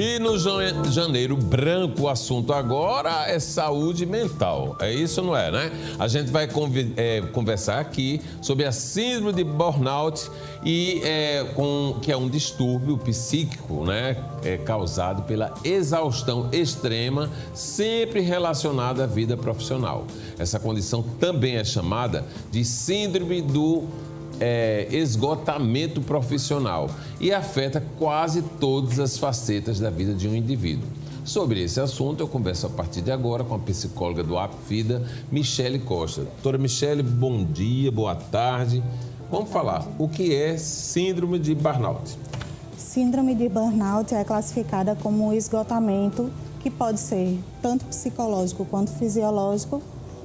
E no Janeiro Branco, o assunto agora é saúde mental. É isso, não é, né? A gente vai conversar aqui sobre a síndrome de burnout, que é um distúrbio psíquico, né? Causado pela exaustão extrema, sempre relacionada à vida profissional. Essa condição também é chamada de síndrome do esgotamento profissional e afeta quase todas as facetas da vida de um indivíduo. Sobre esse assunto, eu converso a partir de agora com a psicóloga do Apvida, Michele Costa. Doutora Michele, bom dia, boa tarde. Vamos falar, o que é síndrome de burnout? Síndrome de burnout é classificada como um esgotamento que pode ser tanto psicológico quanto fisiológico,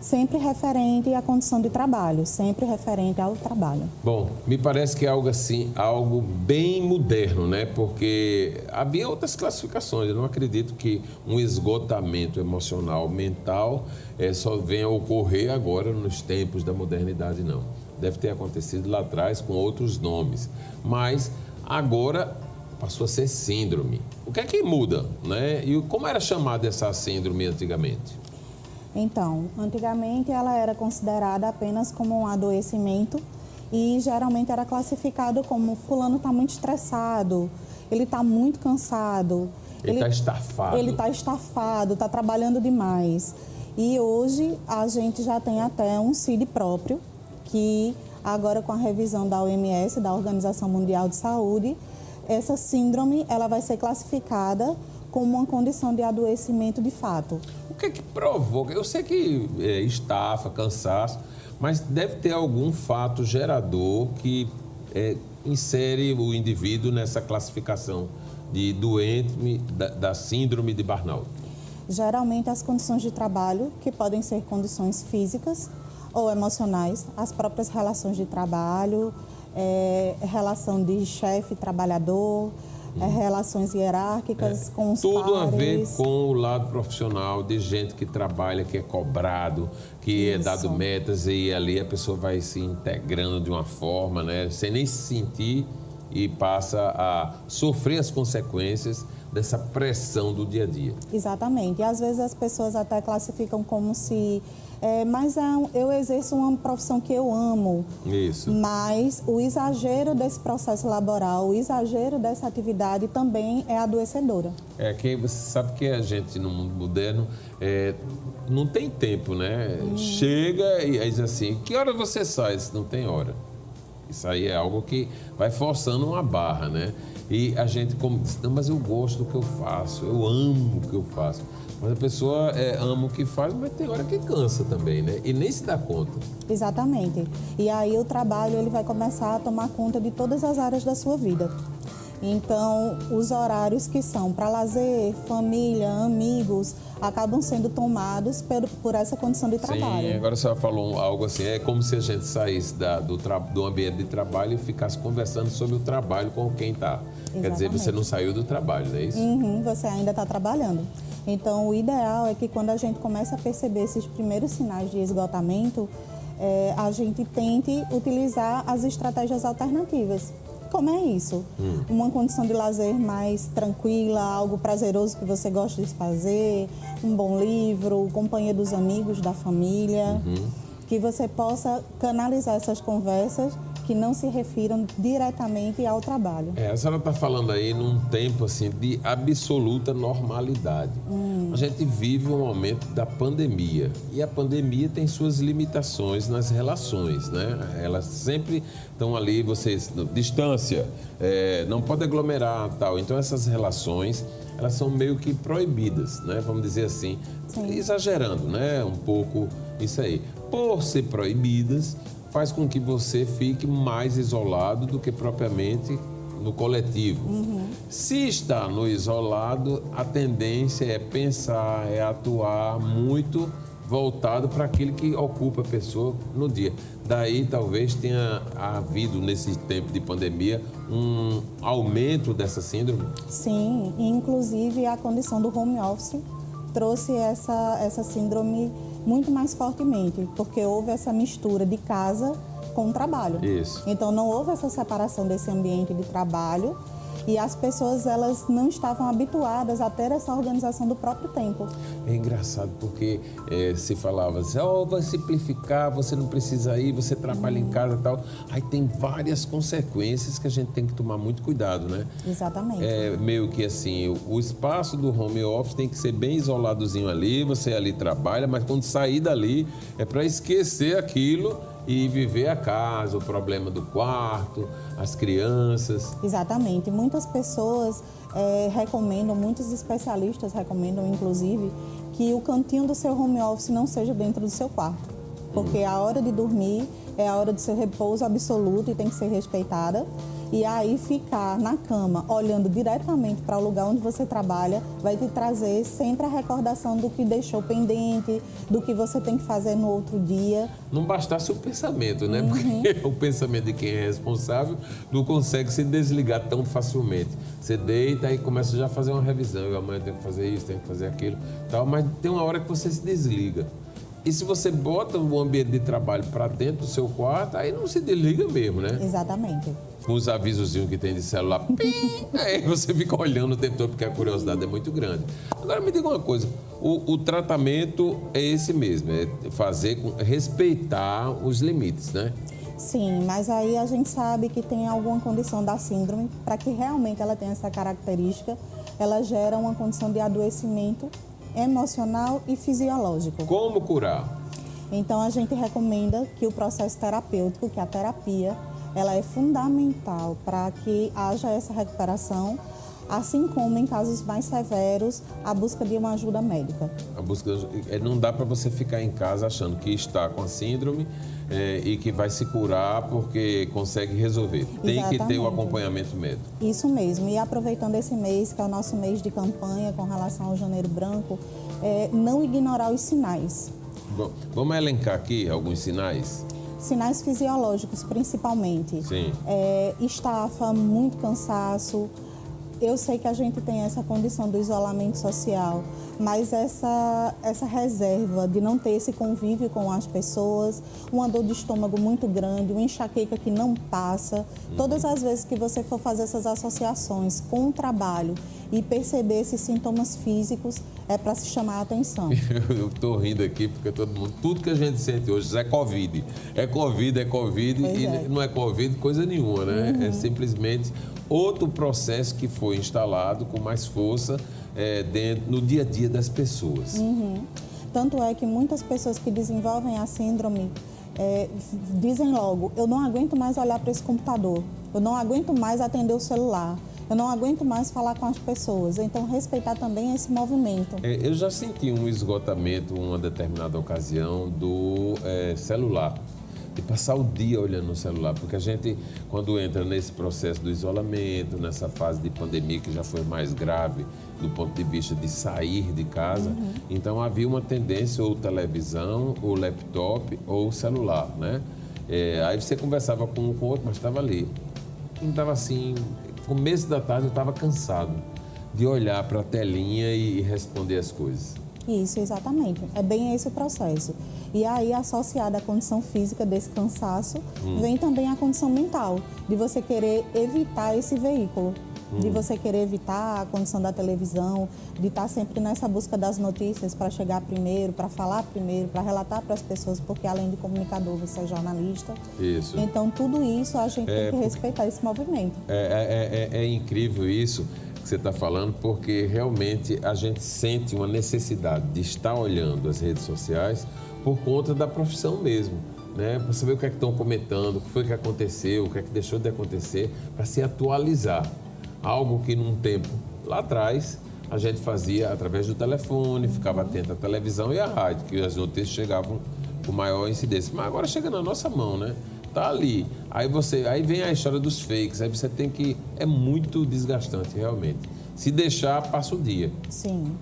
sempre referente à condição de trabalho, sempre referente ao trabalho. Bom, me parece que é algo assim, algo bem moderno, né? Porque havia outras classificações. Eu não acredito que um esgotamento emocional, mental, só venha a ocorrer agora nos tempos da modernidade, não. Deve ter acontecido lá atrás com outros nomes. Mas agora passou a ser síndrome. O que é que muda, né? E como era chamada essa síndrome antigamente? Então, antigamente ela era considerada apenas como um adoecimento e geralmente era classificado como fulano está muito estressado, ele está muito cansado. Ele está estafado. Ele está estafado, está trabalhando demais. E hoje a gente já tem até um CID próprio, que agora com a revisão da OMS, da Organização Mundial de Saúde, essa síndrome ela vai ser classificada como uma condição de adoecimento de fato. O que é que provoca? Eu sei que estafa, cansaço, mas deve ter algum fato gerador que insere o indivíduo nessa classificação de doente da síndrome de burnout. Geralmente as condições de trabalho, que podem ser condições físicas ou emocionais, as próprias relações de trabalho, relação de chefe-trabalhador, relações hierárquicas com os pares. Tudo a ver com o lado profissional de gente que trabalha, que é cobrado, que é dado metas e ali a pessoa vai se integrando de uma forma, né, sem nem se sentir e passa a sofrer as consequências dessa pressão do dia a dia. Exatamente. E às vezes as pessoas até classificam como se... eu exerço uma profissão que eu amo. Isso. Mas o exagero desse processo laboral, o exagero dessa atividade também é adoecedora. Que você sabe que a gente no mundo moderno não tem tempo, né? Chega e diz assim, que hora você sai? Não tem hora. Isso aí é algo que vai forçando uma barra, né? E a gente como diz, não, mas eu gosto do que eu faço, eu amo o que eu faço. Mas a pessoa ama o que faz, mas tem hora que cansa também, né? E nem se dá conta. Exatamente. E aí o trabalho ele vai começar a tomar conta de todas as áreas da sua vida. Então, os horários que são para lazer, família, amigos, acabam sendo tomados por essa condição de trabalho. Sim, agora a senhora falou algo assim, é como se a gente saísse do ambiente de trabalho e ficasse conversando sobre o trabalho com quem está. Quer dizer, você não saiu do trabalho, não é isso? Você ainda está trabalhando. Então, o ideal é que quando a gente começa a perceber esses primeiros sinais de esgotamento, a gente tente utilizar as estratégias alternativas. Como é isso? Uma condição de lazer mais tranquila, algo prazeroso que você gosta de fazer, um bom livro, companhia dos amigos, da família, que você possa canalizar essas conversas que não se refiram diretamente ao trabalho. A senhora está falando aí num tempo assim de absoluta normalidade. A gente vive um momento da pandemia e a pandemia tem suas limitações nas relações, né? Elas sempre estão ali, vocês, distância, não pode aglomerar tal. Então essas relações, elas são meio que proibidas, né? Vamos dizer assim, exagerando, né? Um pouco isso aí. Por ser proibidas, faz com que você fique mais isolado do que propriamente no coletivo. Se está no isolado, a tendência é pensar, é atuar muito voltado para aquilo que ocupa a pessoa no dia. Daí talvez tenha havido, nesse tempo de pandemia, um aumento dessa síndrome? Sim, inclusive a condição do home office trouxe essa síndrome muito mais fortemente, porque houve essa mistura de casa com o trabalho. Isso. Então não houve essa separação desse ambiente de trabalho E as pessoas, elas não estavam habituadas a ter essa organização do próprio tempo. É engraçado porque se falava assim, vai simplificar, você não precisa ir, você trabalha em casa e tal. Aí tem várias consequências que a gente tem que tomar muito cuidado, né? Exatamente. É meio que assim, o espaço do home office tem que ser bem isoladozinho ali, você ali trabalha, mas quando sair dali é para esquecer aquilo e viver a casa, o problema do quarto, as crianças. Exatamente. Muitas pessoas recomendam, muitos especialistas recomendam, inclusive, que o cantinho do seu home office não seja dentro do seu quarto. Porque a hora de dormir é a hora do seu repouso absoluto e tem que ser respeitada. E aí ficar na cama, olhando diretamente para o lugar onde você trabalha, vai te trazer sempre a recordação do que deixou pendente, do que você tem que fazer no outro dia. Não bastasse o pensamento, né? Porque o pensamento de quem é responsável não consegue se desligar tão facilmente. Você deita e começa já a fazer uma revisão. Eu amanhã tenho que fazer isso, tenho que fazer aquilo, tal. Mas tem uma hora que você se desliga. E se você bota o ambiente de trabalho para dentro do seu quarto, aí não se desliga mesmo, né? Exatamente. Com os avisozinhos que tem de celular, aí você fica olhando o tempo todo porque a curiosidade é muito grande. Agora me diga uma coisa, o tratamento é esse mesmo, é respeitar os limites, né? Sim, mas aí a gente sabe que tem alguma condição da síndrome, para que realmente ela tenha essa característica, ela gera uma condição de adoecimento emocional e fisiológico. Como curar? Então a gente recomenda que o processo terapêutico, que a terapia, ela é fundamental para que haja essa recuperação, assim como em casos mais severos, a busca de uma ajuda médica. Não dá para você ficar em casa achando que está com a síndrome e que vai se curar porque consegue resolver. Tem que ter o acompanhamento médico. Isso mesmo. E aproveitando esse mês, que é o nosso mês de campanha com relação ao Janeiro Branco, não ignorar os sinais. Bom, vamos elencar aqui alguns sinais? Sinais fisiológicos, principalmente. Sim. Estafa, muito cansaço. Eu sei que a gente tem essa condição do isolamento social, mas essa reserva de não ter esse convívio com as pessoas, uma dor de estômago muito grande, uma enxaqueca que não passa. Todas as vezes que você for fazer essas associações com o trabalho e perceber esses sintomas físicos, é para se chamar a atenção. Eu estou rindo aqui porque tudo que a gente sente hoje é Covid. É Covid e não é Covid coisa nenhuma, né? É simplesmente outro processo que foi instalado com mais força no dia a dia das pessoas. Tanto é que muitas pessoas que desenvolvem a síndrome dizem logo, eu não aguento mais olhar para esse computador, eu não aguento mais atender o celular, eu não aguento mais falar com as pessoas. Então, respeitar também esse movimento. Eu já senti um esgotamento, uma determinada ocasião, do celular. De passar o dia olhando no celular, porque a gente, quando entra nesse processo do isolamento, nessa fase de pandemia que já foi mais grave do ponto de vista de sair de casa, então havia uma tendência ou televisão, ou laptop, ou celular, né? Aí você conversava com um com o outro, mas estava ali. Não estava assim, começo da tarde eu estava cansado de olhar para a telinha e responder as coisas. Isso, exatamente. É bem esse o processo. E aí, associada à condição física desse cansaço, vem também a condição mental, de você querer evitar esse veículo, de você querer evitar a condição da televisão, de estar sempre nessa busca das notícias para chegar primeiro, para falar primeiro, para relatar para as pessoas, porque além de comunicador, você é jornalista. Isso. Então, tudo isso a gente tem que respeitar esse movimento. É incrível isso que você está falando, porque realmente a gente sente uma necessidade de estar olhando as redes sociais por conta da profissão mesmo, né? Para saber o que é que estão comentando, o que foi que aconteceu, o que é que deixou de acontecer, para se atualizar. Algo que num tempo lá atrás a gente fazia através do telefone, ficava atento à televisão e à rádio, que as notícias chegavam com maior incidência. Mas agora chega na nossa mão, né? Tá ali. Aí vem a história dos fakes, aí você tem que... É muito desgastante, realmente. Se deixar, passa o dia. Sim.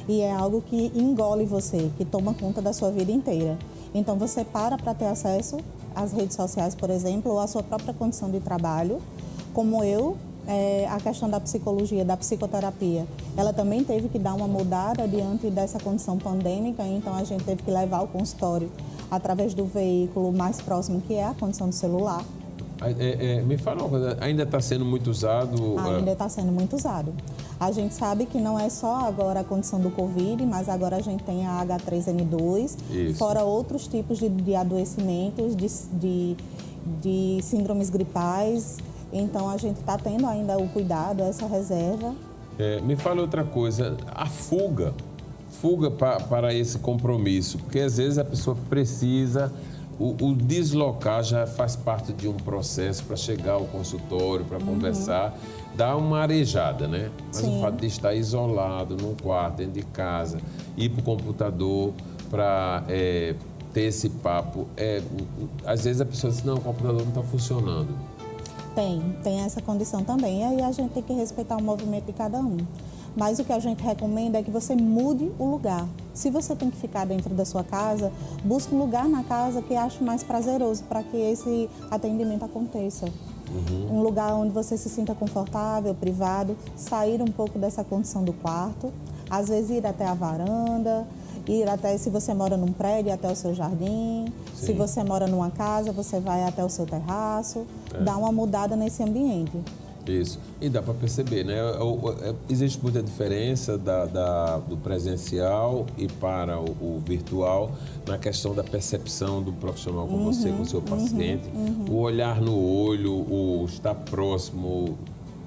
E é algo que engole você, que toma conta da sua vida inteira. Então, você para ter acesso às redes sociais, por exemplo, ou à sua própria condição de trabalho. Como eu, a questão da psicologia, da psicoterapia, ela também teve que dar uma mudada diante dessa condição pandêmica. Então, a gente teve que levar o consultório através do veículo mais próximo, que é a condição do celular. Me fala uma coisa, ainda está sendo muito usado? Ainda está sendo muito usado. A gente sabe que não é só agora a condição do Covid, mas agora a gente tem a H3N2, Isso. fora outros tipos de adoecimentos, de síndromes gripais. Então, a gente está tendo ainda o cuidado, essa reserva. Me fala outra coisa, a fuga para esse compromisso, porque às vezes a pessoa precisa, o deslocar já faz parte de um processo para chegar ao consultório, para conversar, dá uma arejada, né? Mas Sim. o fato de estar isolado, num quarto, dentro de casa, ir para o computador para ter esse papo, às vezes a pessoa diz, não, o computador não está funcionando. Tem essa condição também. E aí a gente tem que respeitar o movimento de cada um. Mas o que a gente recomenda é que você mude o lugar. Se você tem que ficar dentro da sua casa, busque um lugar na casa que ache mais prazeroso para que esse atendimento aconteça. Um lugar onde você se sinta confortável, privado, sair um pouco dessa condição do quarto, às vezes ir até a varanda, ir até, se você mora num prédio, até o seu jardim. Sim. Se você mora numa casa, você vai até o seu terraço, dá uma mudada nesse ambiente. Isso. E dá para perceber, né? Existe muita diferença do presencial e para o virtual na questão da percepção do profissional com você, com o seu paciente. O olhar no olho, o estar próximo,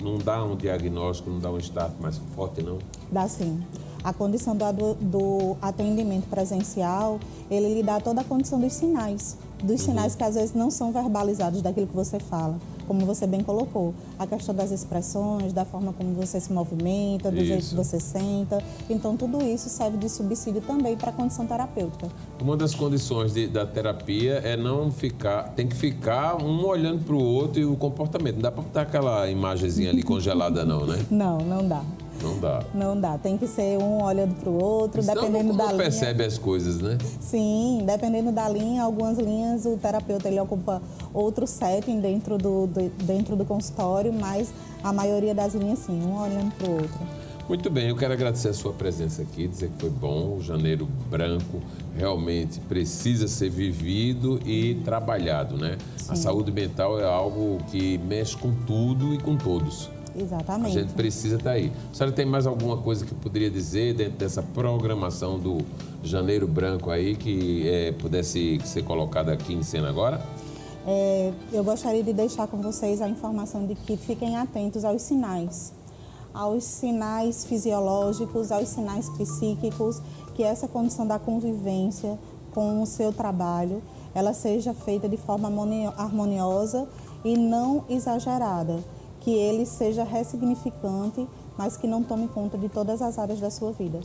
não dá um diagnóstico, não dá um start mais forte, não? Dá sim. A condição do atendimento presencial, ele lhe dá toda a condição dos sinais que às vezes não são verbalizados daquilo que você fala, como você bem colocou. A questão das expressões, da forma como você se movimenta, do jeito que você senta. Então, tudo isso serve de subsídio também para a condição terapêutica. Uma das condições da terapia é não ficar, tem que ficar um olhando para o outro e o comportamento. Não dá para botar aquela imagenzinha ali congelada não, né? Não dá. Não dá. Não dá. Tem que ser um olhando para o outro, Senão, dependendo da linha. percebe as coisas, né? Sim, dependendo da linha, algumas linhas o terapeuta ele ocupa outro setting dentro do consultório, mas a maioria das linhas sim, um olhando para o outro. Muito bem, eu quero agradecer a sua presença aqui, dizer que foi bom. O Janeiro Branco realmente precisa ser vivido e trabalhado, né? Sim. A saúde mental é algo que mexe com tudo e com todos. Exatamente. A gente precisa estar aí. A senhora tem mais alguma coisa que poderia dizer dentro dessa programação do Janeiro Branco aí que pudesse ser colocada aqui em cena agora? Eu gostaria de deixar com vocês a informação de que fiquem atentos aos sinais fisiológicos, aos sinais psíquicos, que essa condição da convivência com o seu trabalho, ela seja feita de forma harmoniosa e não exagerada, que ele seja ressignificante, mas que não tome conta de todas as áreas da sua vida.